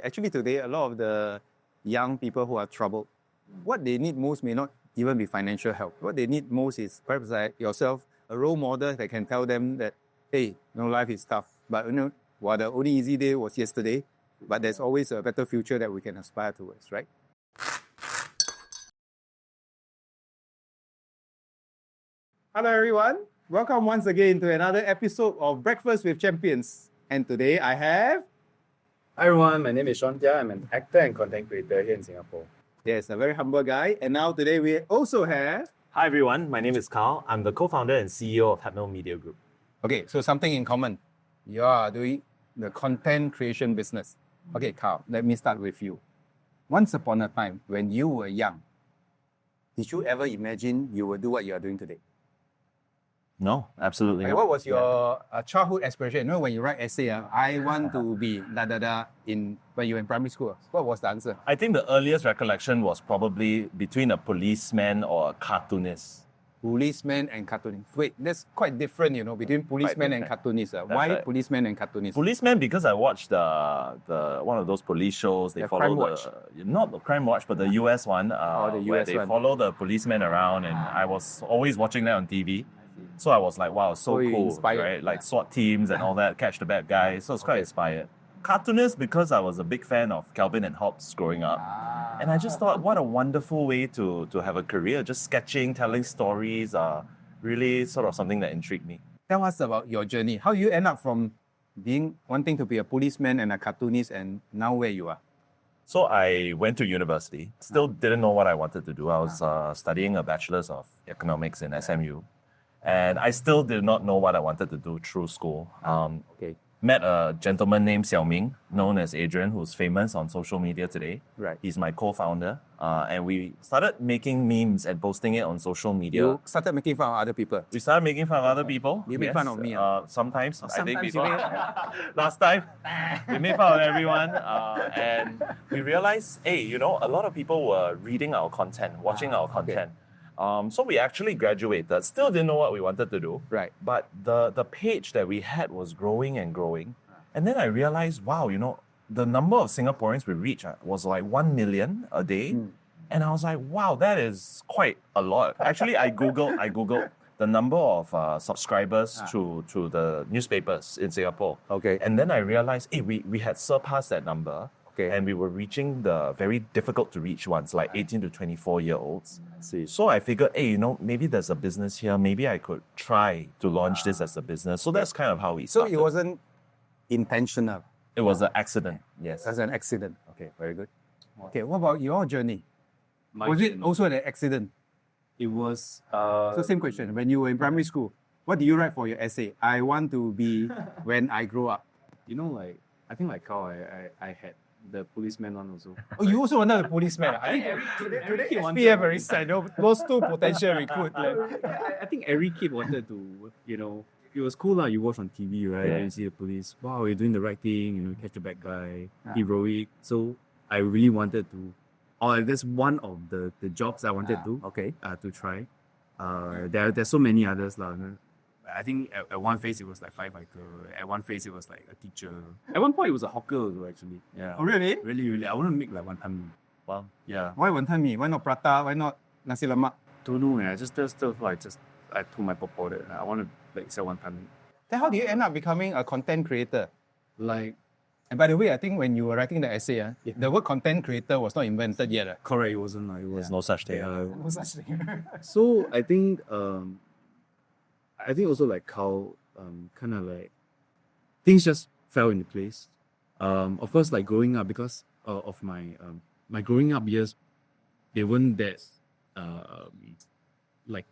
Actually, today, a lot of the young people who are troubled, what they need most may not even be financial help. What they need most is perhaps like yourself, a role model that can tell them that, hey, life is tough. But while the only easy day was yesterday, but there's always a better future that we can aspire towards, right? Hello, everyone. Welcome once again to another episode of Breakfast with Champions. And today I have... Hi everyone, my name is Shawn Thia. I'm an actor and content creator here in Singapore. Yes, a very humble guy. And now today we also have... Hi everyone, my name is Carl. I'm the co-founder and CEO of Hypno Media Group. Okay, so something in common. You are doing the content creation business. Okay, Carl, let me start with you. Once upon a time, when you were young, did you ever imagine you would do what you are doing today? No, absolutely Like, not. what was your childhood aspiration? When you write essay, I want to be when you were in primary school. What was the answer? I think the earliest recollection was probably between a policeman or a cartoonist. Policeman and cartoonist. Wait, that's quite different, between policeman and cartoonist. Why right. policeman and cartoonist? Policeman because I watched the one of those police shows. They follow Crime Watch. Not the Crime Watch, but the US one. The where US they one. follow the policeman around, and I was always watching that on TV. So I was like, wow, so you cool, inspired. right? Like SWAT teams and all that, catch the bad guys. So I was quite inspired. Cartoonist because I was a big fan of Calvin and Hobbes growing up. And I just thought, what a wonderful way to have a career. Just sketching, telling stories, really sort of something that intrigued me. Tell us about your journey. How you end up from wanting to be a policeman and a cartoonist and now where you are? So I went to university. Still didn't know what I wanted to do. I was studying a bachelor's of economics in SMU. And I still did not know what I wanted to do through school. Okay. Met a gentleman named Xiao Ming, known as Adrian, who's famous on social media today. Right. He's my co-founder. And we started making memes and posting it on social media. You started making fun of other people. We started making fun of other people. You made fun of me, Sometimes. I think sometimes before. you Last time, we made fun of everyone. And we realized, hey, a lot of people were reading our content, watching our content. So we actually graduated. Still didn't know what we wanted to do. Right. But the page that we had was growing and growing. And then I realized, wow, the number of Singaporeans we reached was like 1 million a day. And I was like, wow, that is quite a lot. Actually, I Googled the number of subscribers to the newspapers in Singapore. Okay. And then I realized, hey, we had surpassed that number. Okay. And we were reaching the very difficult to reach ones, like 18 to 24-year-olds. So I figured, hey, maybe there's a business here. Maybe I could try to launch this as a business. So that's kind of how we started. So it wasn't intentional. It was an accident, yes. That's an accident. Okay, very good. Okay, what about your journey? My Was it journey. also an accident? It was So same question. When you were in primary school, what did you write for your essay? I want to be when I grow up. I think like Carl, I had the policeman one also. Oh, you also wanted a policeman. I think today SPF very sad. Those two potential recruits. I think every kid wanted to, it was cool lah. You watch on TV, right? Yeah. And you see the police. Wow, you're doing the right thing. Catch the bad guy, heroic. So I really wanted to. That's one of the jobs I wanted to. Okay. To try. There's so many others lah. I think at one phase it was like firefighter. At one phase it was like a teacher. At one point it was a hawker also actually. Yeah. Oh, really? Really. I want to make like wanton mee. Wow. Yeah. Why wanton mee? Why not prata? Why not nasi lemak? Don't know. I just I told my papa that I want to like sell wanton mee. Then how do you end up becoming a content creator? Like And by the way, I think when you were writing the essay, the word content creator was not invented yet. correct, it wasn't like it was. There's no such thing. No such thing. So I think also like Carl, kind of like things just fell into place. Of course, like growing up, because of my growing up years, they weren't that like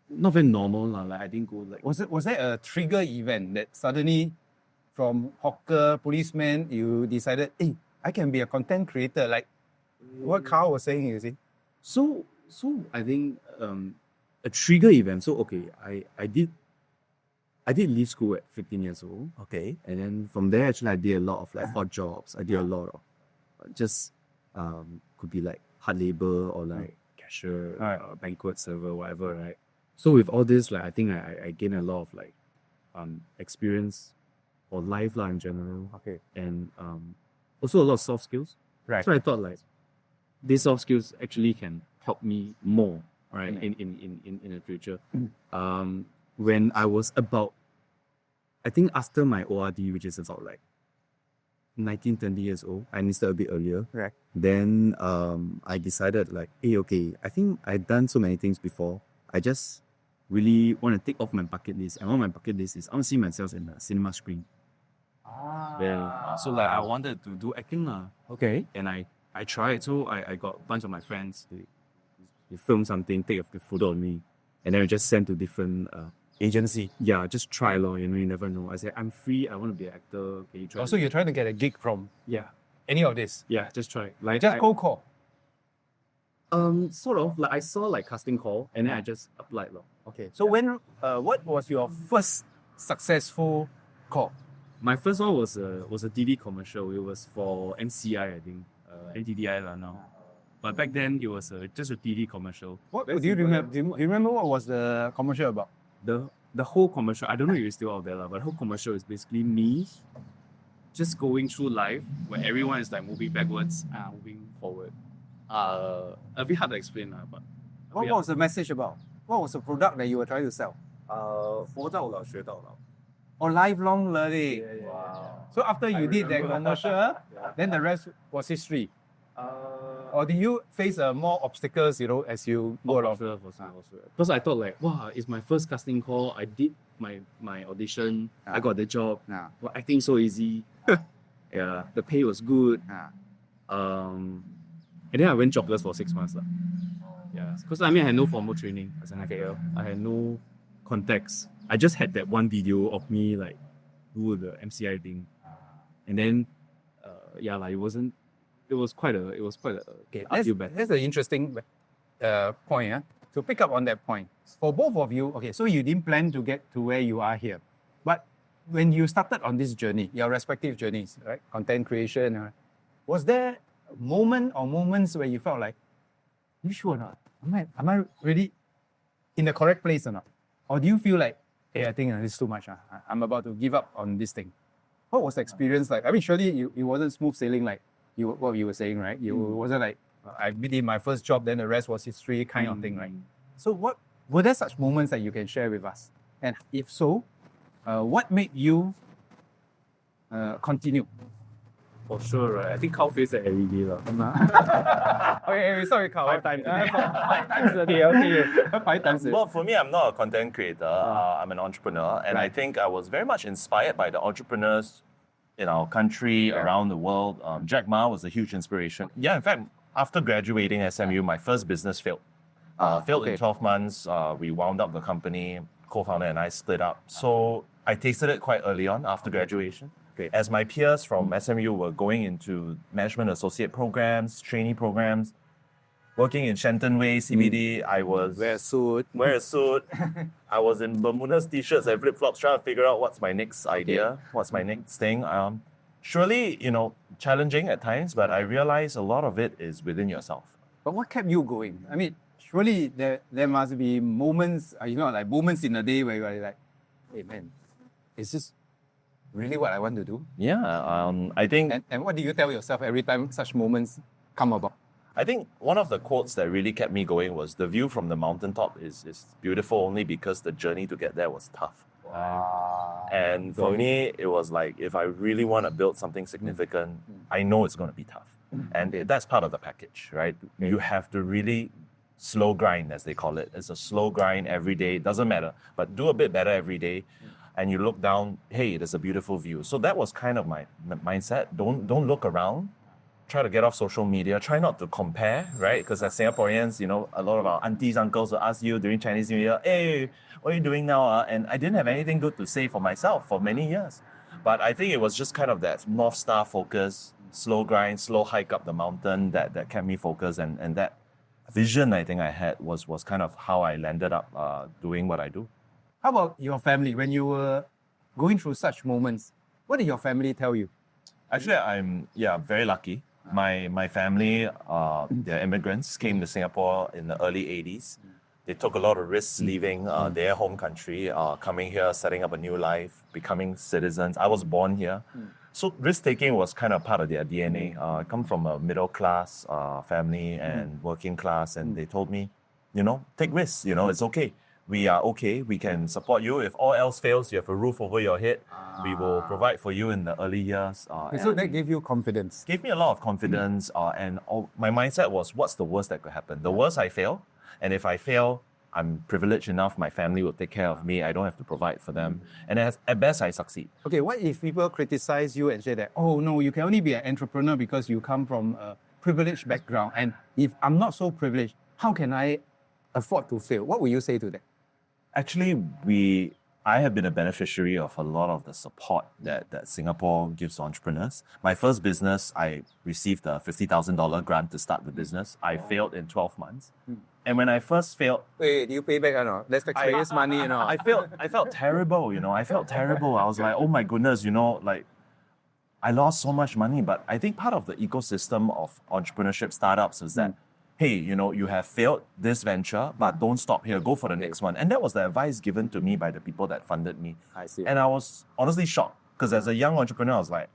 not very normal lah. Like I didn't go like. Was there a trigger event that suddenly, from hawker, policeman, you decided, hey, I can be a content creator, like what Carl was saying, you see? So I think a trigger event. So okay, I did leave school at 15 years old. Okay. And then from there, actually, I did a lot of like odd jobs. I did a lot of just could be like hard labor or like cashier, banquet server, whatever, right? So with all this, like I think I gained a lot of like experience or life lah in general. Okay. And also a lot of soft skills. Right. So I thought like these soft skills actually can help me more, right, in the future. When I was about, I think after my ORD, which is about like 19, 20 years old, I enlisted a bit earlier. Right. Then I decided like, hey, okay, I think I've done so many things before. I just really want to tick off my bucket list. And one of my bucket list is I want to see myself in a cinema screen. So like I wanted to do acting lah. Okay. And I tried. So I got a bunch of my friends. They film something, take a photo of me, and then we just send to different Agency. yeah, just try lor. You know, you never know. I said I'm free. I want to be an actor. Can you try? Also, you're trying to get a gig from yeah, any of this. yeah, just try. Like Just cold call. sort of like I saw like casting call, and then I just applied lor. Okay. So when what was your first successful call? My first one was a TV commercial. It was for MCI, I think, NTDI lah now. But back then it was just a TV commercial. What do you remember? Do you remember what was the commercial about? The whole commercial, I don't know if it's still out there lah, but the whole commercial is basically me just going through life where everyone is like moving backwards and moving forward. A bit hard to explain lah, but What was the message about? What was the product that you were trying to sell? 活到老学到老. Or lifelong learning. Wow. So after you did that commercial, then the rest was history. Or did you face more obstacles, you know, as you go along? Because I thought like, wow, it's my first casting call. I did my audition. I got the job. Well, acting so easy. Yeah, the pay was good. And then I went jobless for 6 months. Yeah, because I mean I had no formal training as an actor. I had no contacts. I just had that one video of me like do the MCI thing, and then yeah, like it was quite a Okay, I feel bad. that's an interesting point. To pick up on that point, for both of you, okay, so you didn't plan to get to where you are here, but when you started on this journey, your respective journeys, right, content creation, was there a moment or moments where you felt like, you sure or not? Am I really in the correct place or not? Or do you feel like, hey, I think this is too much. I'm about to give up on this thing. What was the experience like? I mean, surely it wasn't smooth sailing like what you were saying, right? You wasn't like, I did my first job, then the rest was history kind of thing, right? So were there such moments that you can share with us? And if so, what made you continue? For sure, right? I think Carl faced that every day lah. Okay, sorry, Carl. 5 times. 5 times a day, okay. 5 times a day. Well, for me, I'm not a content creator. I'm an entrepreneur. And I think I was very much inspired by the entrepreneurs in our country, around the world. Jack Ma was a huge inspiration. Yeah, in fact, after graduating SMU, my first business failed. Failed in 12 months. We wound up the company. Co-founder and I split up. So I tasted it quite early on after graduation. As my peers from SMU were going into management associate programs, trainee programs, working in Shenton Way, CBD, I was... Wear a suit. I was in Bermudas t-shirts and flip-flops trying to figure out what's my next idea, what's my next thing. Surely, you know, challenging at times, but I realized a lot of it is within yourself. But what kept you going? I mean, surely there must be moments, like moments in a day where you're like, hey man, is this really what I want to do? Yeah, I think... And what do you tell yourself every time such moments come about? I think one of the quotes that really kept me going was, the view from the mountaintop is beautiful only because the journey to get there was tough. And for me, it was like, if I really want to build something significant, I know it's going to be tough. And that's part of the package, right? You have to really slow grind, as they call it. It's a slow grind every day. It doesn't matter, but do a bit better every day. And you look down, hey, there's a beautiful view. So that was kind of my mindset. Don't look around. Try to get off social media. Try not to compare, right? Because as Singaporeans, you know, a lot of our aunties, uncles will ask you during Chinese New Year, hey, what are you doing now? And I didn't have anything good to say for myself for many years. But I think it was just kind of that North Star focus, slow grind, slow hike up the mountain that kept me focused. And that vision I think I had was kind of how I landed up doing what I do. How about your family? When you were going through such moments, what did your family tell you? Actually, I'm very lucky. My family, they're immigrants, came to Singapore in the early 80s. They took a lot of risks leaving their home country, coming here, setting up a new life, becoming citizens. I was born here. So risk-taking was kind of part of their DNA. I come from a middle-class family and working class, and they told me, take risks, it's okay. We are okay. We can support you. If all else fails, you have a roof over your head. We will provide for you in the early years. So that gave you confidence. Gave me a lot of confidence. My mindset was, what's the worst that could happen? The worst, I fail. And if I fail, I'm privileged enough. My family will take care of me. I don't have to provide for them. And at best, I succeed. Okay, what if people criticize you and say that, oh no, you can only be an entrepreneur because you come from a privileged background. And if I'm not so privileged, how can I afford to fail? What will you say to that? Actually, I have been a beneficiary of a lot of the support that Singapore gives to entrepreneurs. My first business, I received a $50,000 grant to start the business. I failed in 12 months. And when I first failed... Wait, do you pay back or not? That's taxpayers' money, I felt terrible, I felt terrible. I was like, oh my goodness, I lost so much money. But I think part of the ecosystem of entrepreneurship startups is that, hey, you have failed this venture, but don't stop here, go for the next one. And that was the advice given to me by the people that funded me. I see. And I was honestly shocked, because as a young entrepreneur, I was like,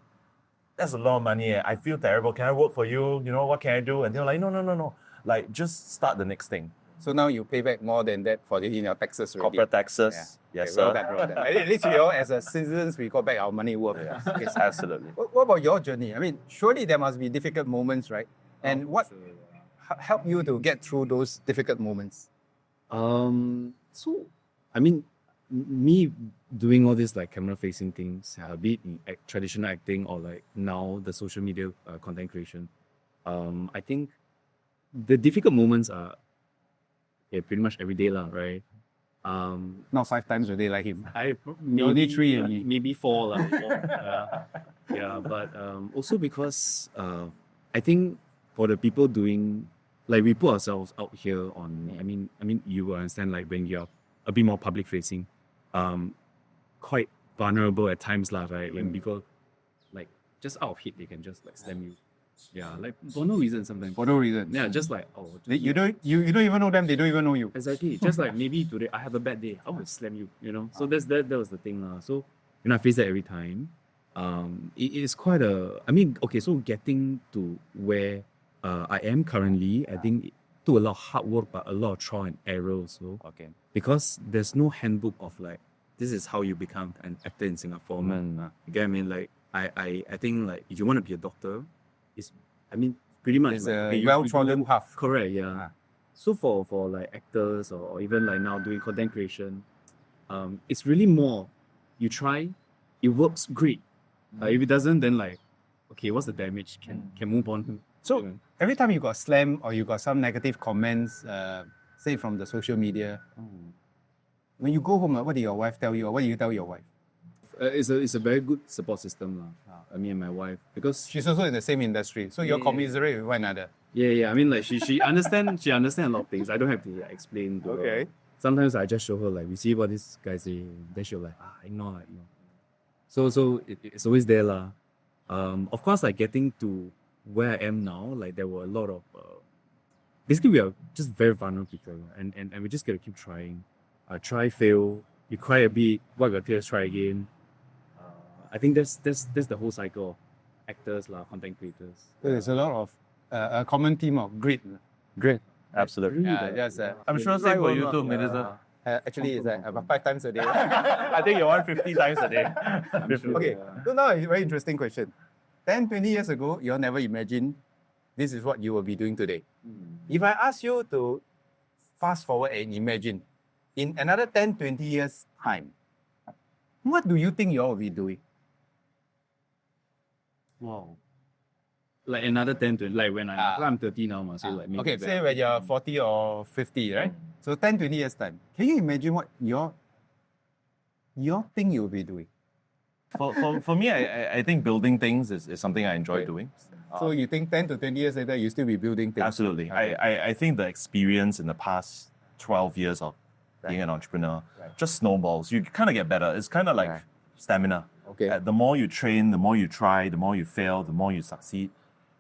that's a lot of money. I feel terrible. Can I work for you? What can I do? And they were like, no. Like, just start the next thing. So now you pay back more than that in your taxes already. Corporate taxes. Yeah. Yes, okay, sir. well done. At least as a citizens, we got back our money worth. Yes, absolutely. What about your journey? I mean, surely there must be difficult moments, right? And what helped you to get through those difficult moments? So, I mean, me doing all these like camera-facing things, be it in traditional acting or like now the social media content creation, I think the difficult moments are pretty much every day, right? Not 5 times a day like him. Maybe 3 only. maybe 4 but also because I think for the people doing, like, we put ourselves out here on, I mean you will understand, like, when you're a bit more public facing, quite vulnerable at times right? When people like just out of hate they can just like slam you. Yeah, like for no reason sometimes. For no reason. Yeah, just like you don't even know them, they don't even know you. Exactly. Just like maybe today I have a bad day, I will slam you, So that was the thing. So I face that every time. It is quite so getting to where I am currently, I think it took a lot of hard work, but a lot of trial and error also. Okay. Because there's no handbook of like, this is how you become an actor in Singapore. You get what I mean? Like, I think like if you want to be a doctor, pretty much it's like, a well-trodden path. Correct, yeah. So for like actors or even like now doing content creation, it's really more, you try, it works, great. If it doesn't, then like, okay, what's the damage? Can move on. So every time you got slammed or you got some negative comments, say from the social media, when you go home, what did your wife tell you, or what do you tell your wife? It's a very good support system, me and my wife, because she's also in the same industry, so you're commiserate with one another. Yeah. I mean, like she understands a lot of things. I don't have to explain to her. Sometimes I just show her, like, we see what this guy say, then she'll like, ignore. So it's always there, lah. Of course, like, getting to where I am now, like, there were a lot of basically we are just very vulnerable people, and we just gotta keep trying. Try, fail, you cry a bit, wipe your tears, try again. I think that's the whole cycle of actors, content creators. There's a lot of a common theme of grit. Great. Absolutely. I'm sure same for you too, Minister. Actually, it's like about 5 times a day. I think you want 50 times a day. Okay, so now a very interesting question. 10, 20 years ago, you all never imagined this is what you will be doing today. If I ask you to fast forward and imagine, in another 10, 20 years' time, what do you think you all will be doing? Wow. Like another 10 to, like when I'm 30 now, so like maybe okay, say when you're 40 or 50, right? So 10, 20 years' time, can you imagine what your thing you will be doing? For me, I think building things is something I enjoy doing. So you think 10 to 20 years later, you still be building things? Absolutely. Okay. I think the experience in the past 12 years of being an entrepreneur just snowballs. You kind of get better. It's kind of like stamina. Okay. The more you train, the more you try, the more you fail, the more you succeed,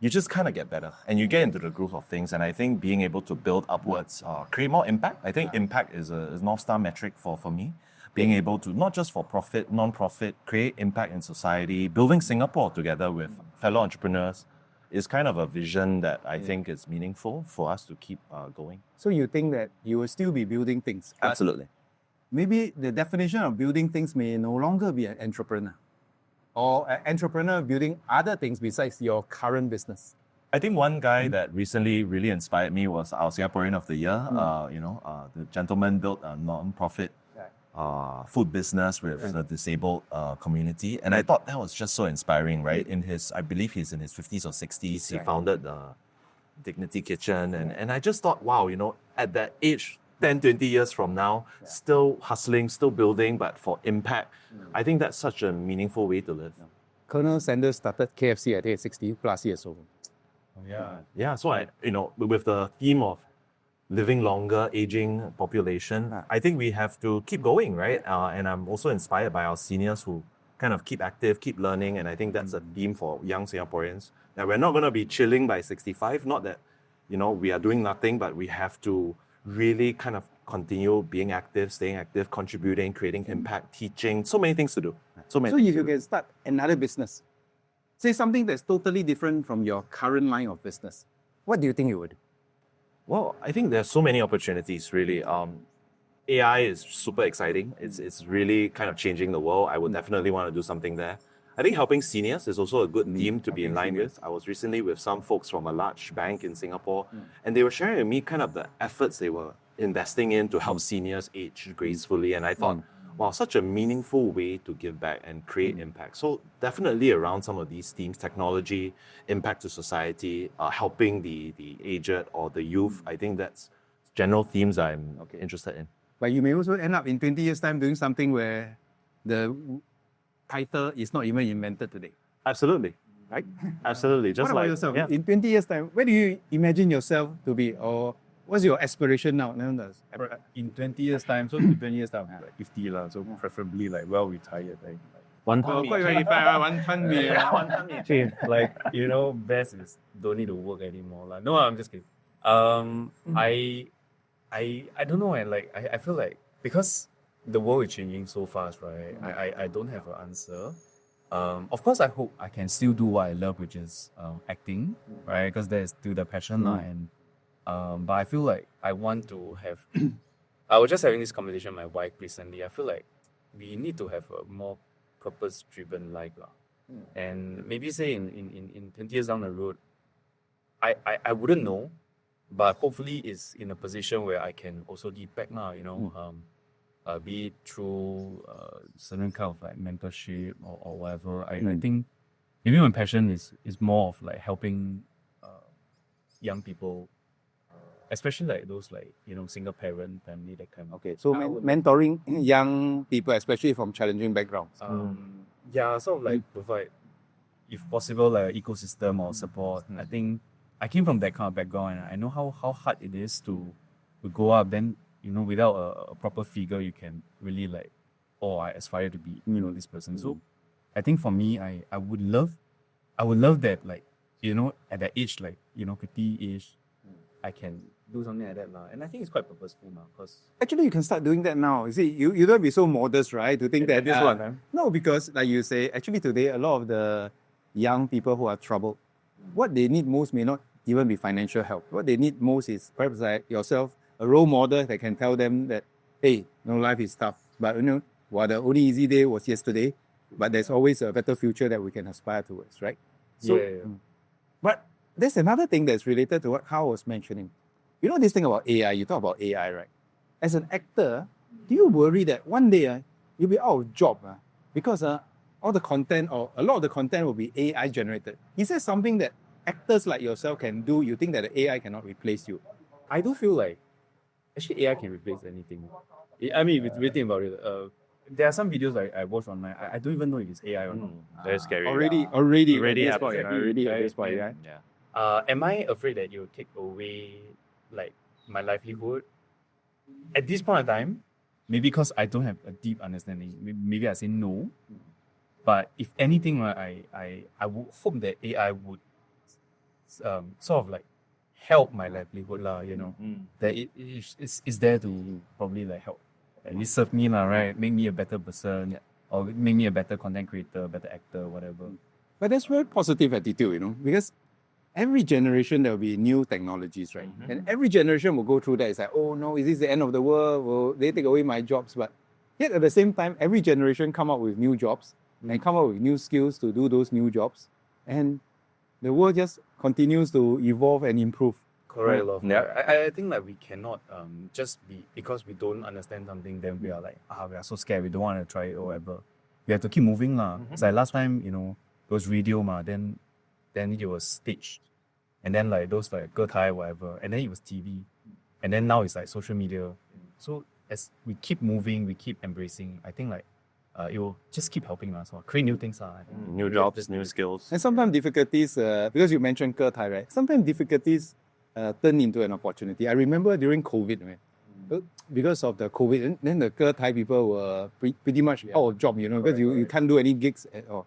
you just kind of get better. And you get into the groove of things. And I think being able to build upwards, create more impact. I think impact is a North Star metric for me. being able to not just for profit, non-profit, create impact in society, building Singapore together with fellow entrepreneurs is kind of a vision that I think is meaningful for us to keep going. So you think that you will still be building things? Absolutely. Maybe the definition of building things may no longer be an entrepreneur, or an entrepreneur building other things besides your current business. I think one guy that recently really inspired me was our Singaporean of the Year. The gentleman built a non-profit food business with the disabled community, and I thought that was just so inspiring. Right, I believe he's in his 50s or 60s. He founded the Dignity Kitchen, and I just thought, wow, at that age, 10, 20 years from now, still hustling, still building, but for impact. I think that's such a meaningful way to live. Colonel Sanders started KFC at 60 plus years old. Yeah. So with the theme of living longer, aging population, I think we have to keep going, right? And I'm also inspired by our seniors who kind of keep active, keep learning, and I think that's a theme for young Singaporeans. That we're not going to be chilling by 65. Not that we are doing nothing, but we have to really kind of continue being active, staying active, contributing, creating impact, teaching. So many things to do. So if you can start another business, say something that's totally different from your current line of business, what do you think you would do? Well, I think there's so many opportunities, really. AI is super exciting. It's really kind of changing the world. I would definitely want to do something there. I think helping seniors is also a good theme to be in line with. I was recently with some folks from a large bank in Singapore, and they were sharing with me kind of the efforts they were investing in to help seniors age gracefully. And I thought, wow, such a meaningful way to give back and create impact. So definitely around some of these themes, technology, impact to society, helping the aged or the youth. I think that's general themes I'm interested in. But you may also end up in 20 years' time doing something where the title is not even invented today. Absolutely. Right? Absolutely. Just what about yourself? Yeah. In 20 years' time, where do you imagine yourself to be? Or what's your aspiration now? In 20 years' time, so in 20 years' time, like 50 lah, so preferably like well retired. One time. Best is don't need to work anymore. Like. No, I'm just kidding. I don't know, and I feel like because the world is changing so fast, right? I don't have an answer. Of course, I hope I can still do what I love, which is acting, right? Because there's still the passion, and but I feel like I want to have. I was just having this conversation with my wife recently. I feel like we need to have a more purpose-driven life, and maybe say in 20 years down the road, I wouldn't know, but hopefully it's in a position where I can also give back now, be it through certain kind of like mentorship or whatever. I think maybe my passion is more of like helping young people, especially like those single parent family, that kind of. Okay, so mentoring young people, especially from challenging backgrounds. Provide, if possible, like ecosystem or support. I think I came from that kind of background, and I know how hard it is to go up. Then without a proper figure, you can really I aspire to be this person. So I think for me, I would love that at that age 50-ish, I can do something like that now. And I think it's quite purposeful now, because actually you can start doing that now. You see, you don't be so modest, right? To think that this one. No, because like you say, actually today a lot of the young people who are troubled, what they need most may not even be financial help. What they need most is perhaps like yourself, a role model that can tell them that, hey, life is tough, but the only easy day was yesterday, but there's always a better future that we can aspire towards, right? So, but there's another thing that's related to what Karl was mentioning. This thing about AI, you talk about AI, right? As an actor, do you worry that one day you'll be out of job because all the content or a lot of the content will be AI generated? Is there something that actors like yourself can do? You think that the AI cannot replace you? I do feel like actually AI can replace anything. I mean, if you think about it, there are some videos I watch online. I don't even know if it's AI or not. That's scary. Already at this point, right? Am I afraid that it will take away my livelihood? At this point in time, maybe because I don't have a deep understanding, maybe I say no. But if anything, I would hope that AI would sort of help my livelihood, that it's there to probably help at least serve me lah, right? Make me a better person, or make me a better content creator, better actor, whatever. But that's very positive attitude, because every generation there will be new technologies, right? And every generation will go through that. It's like, oh no, is this the end of the world? Will they take away my jobs? But yet at the same time, every generation come up with new jobs and come up with new skills to do those new jobs. And the world just continues to evolve and improve. Correct. Yeah, I think like we cannot just be, because we don't understand something, then we are like, we are so scared, we don't want to try it or whatever. We have to keep moving lah. It's like last time, it was radio ma, then it was staged. And then like those like Getai, whatever. And then it was TV. And then now it's like social media. So as we keep moving, we keep embracing, I think like it will just keep helping us. So create new things. New jobs, new skills. And sometimes difficulties, because you mentioned Getai, right? Sometimes difficulties turn into an opportunity. I remember during COVID, right? Because of the COVID, then the Getai people were pretty much out of job, because you can't do any gigs at all.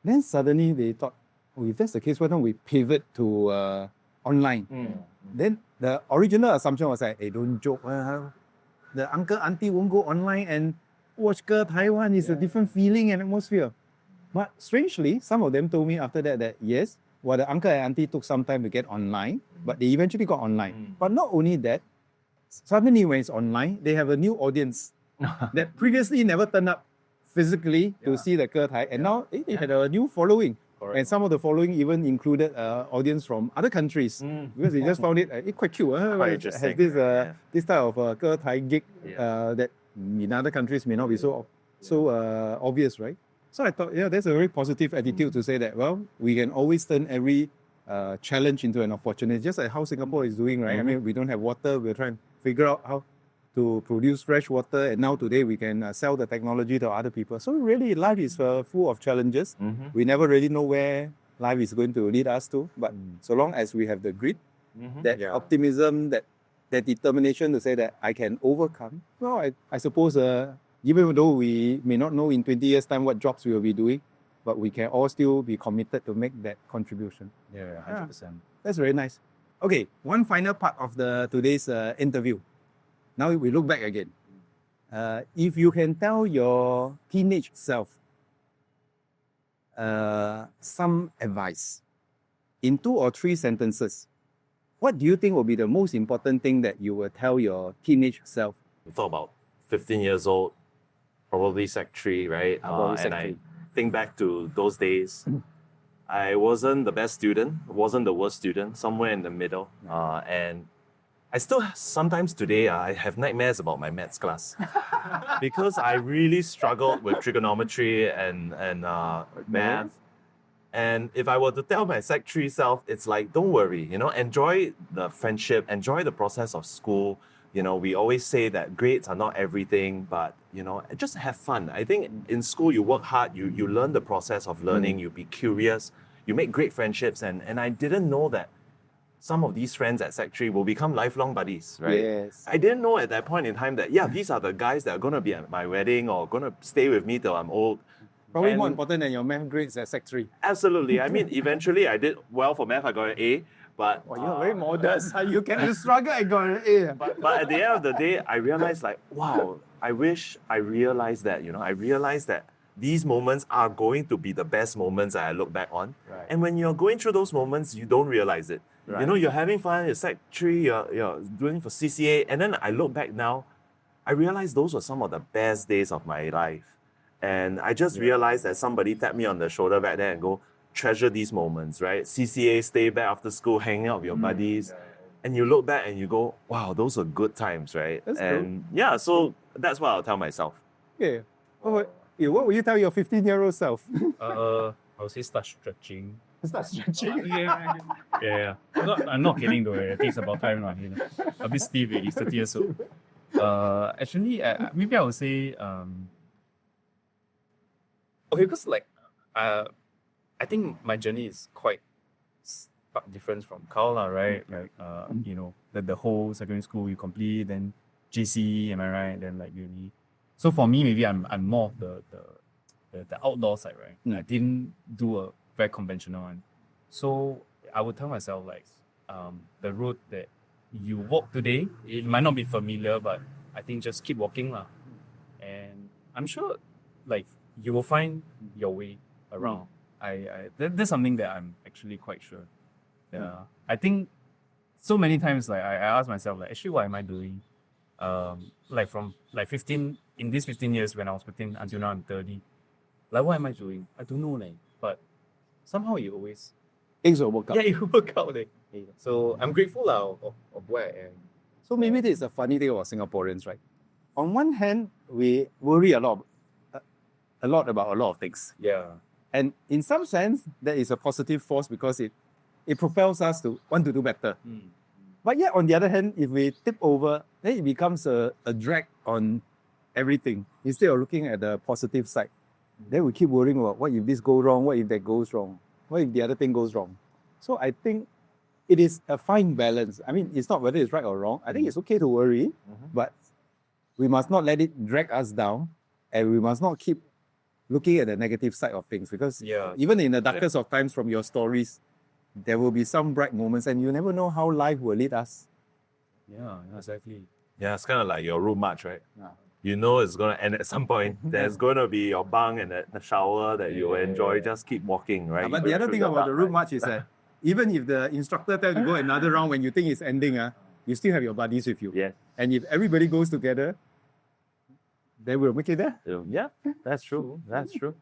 Then suddenly they thought, if that's the case, why don't we pivot to online? Then the original assumption was like, hey, don't joke. The uncle, auntie won't go online and watch Taiwan. It's a different feeling and atmosphere. But strangely, some of them told me after that yes, the uncle and auntie took some time to get online, but they eventually got online. But not only that, suddenly when it's online, they have a new audience that previously never turned up physically to see the Getai, and now they had a new following. Correct. And some of the following even included audience from other countries because they just found it quite cute. Quite It interesting. has this type of Getai gig that in other countries may not be so obvious, right? So I thought, that's a very positive attitude to say that, well, we can always turn every challenge into an opportunity, just like how Singapore is doing, right? I mean, we don't have water, we're trying to figure out how to produce fresh water, and now today we can sell the technology to other people. So really, life is full of challenges. We never really know where life is going to lead us to, but so long as we have the grit, that optimism, that determination to say that I can overcome, well, I suppose even though we may not know in 20 years' time what jobs we will be doing, but we can all still be committed to make that contribution. Yeah, 100%. That's very nice. Okay, one final part of today's interview. Now we look back again. If you can tell your teenage self some advice in 2 or 3 sentences, what do you think will be the most important thing that you will tell your teenage self? I thought about 15 years old, probably Sec 3, right? And I think back to those days. I wasn't the best student, wasn't the worst student, somewhere in the middle. And I still sometimes today I have nightmares about my maths class because I really struggled with trigonometry and math. And if I were to tell my Sec 3 self, it's like, don't worry, enjoy the friendship, enjoy the process of school. We always say that grades are not everything, but, just have fun. I think in school, you work hard, you learn the process of learning, you be curious, you make great friendships. And I didn't know that some of these friends at Sec 3 will become lifelong buddies, right? Yes. I didn't know at that point in time that, these are the guys that are going to be at my wedding or going to stay with me till I'm old. Probably more important than your math grades at Sec 3. Absolutely. I mean, eventually I did well for math. I got an A, but... You're very modest. You struggle and got an A. But at the end of the day, I realized wow, I wish I realized that, I realized that these moments are going to be the best moments that I look back on. Right. And when you're going through those moments, you don't realize it. Right. You're having fun, you're Sec 3, you're doing for CCA, and then I look back now, I realized those were some of the best days of my life. And I just realized that somebody tapped me on the shoulder back there and go, treasure these moments, right? CCA, stay back after school, hanging out with your buddies. And you look back and you go, wow, those were good times, right? That's and so that's what I'll tell myself. Yeah. What will you tell your 15-year-old self? I would say start stretching. Start stretching. Yeah. I'm not kidding though. I think it's about time now. A bit stiff. He's 30 years old. Actually, maybe I would say okay, because I think my journey is quite different from Karl, right? Like the whole secondary school you complete, then JC, am I right? Then like uni. So for me, maybe I'm more of the outdoor side, right? I didn't do a very conventional one. So I would tell myself like the road that you walk today, it might not be familiar, but I think just keep walking lah. I'm sure like you will find your way around. That's something that I'm actually quite sure. Yeah. I think so many times like I ask myself like actually what am I doing? Like from like 15 in these 15 years when I was 15 until now I'm 30. Like what am I doing? I don't know like, but somehow it always Things will work out. yeah, it work out like. So I'm grateful of where I am. So maybe this is a funny thing about Singaporeans, right? On one hand, we worry a lot about a lot of things. Yeah. And in some sense, that is a positive force because it propels us to want to do better. But yet, on the other hand, if we tip over, then it becomes a drag on everything. Instead of looking at the positive side, then we keep worrying about what if this goes wrong, what if that goes wrong, what if the other thing goes wrong. So I think it is a fine balance. I mean, it's not whether it's right or wrong. I think it's okay to worry, but we must not let it drag us down, and we must not keep looking at the negative side of things, because even in the darkest of times from your stories, there will be some bright moments, and you never know how life will lead us. Yeah, exactly. Yeah, it's kind of like your road march, right? Yeah. You know it's going to end at some point. There's going to be your bunk and the shower that you enjoy. Just keep walking, right? But the other thing about the route march is that even if the instructor tells you to go another round when you think it's ending, you still have your buddies with you. Yeah. And if everybody goes together, then we'll make it there. Yeah, that's true. That's true.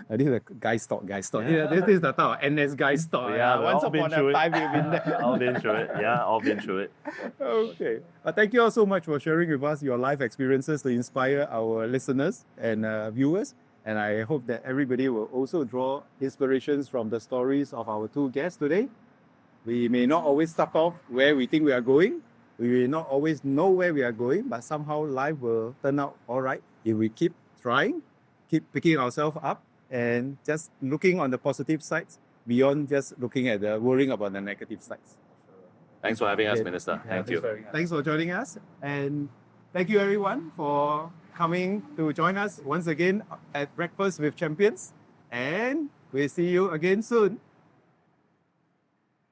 This is a guy's talk. Yeah, this is the talk. NS guy's talk. Yeah, once all been upon through a it. time, we've been there. All been through it. Yeah, all been through it. Okay. Thank you all so much for sharing with us your life experiences to inspire our listeners and viewers. And I hope that everybody will also draw inspirations from the stories of our two guests today. We may not always start off where we think we are going. We may not always know where we are going, but somehow life will turn out all right if we keep trying, keep picking ourselves up, and just looking on the positive sides beyond just looking at the worrying about the negative sides. Thanks for having us, Minister. Thank you. Thanks for joining us. And thank you everyone for coming to join us once again at Breakfast with Champions. And we'll see you again soon.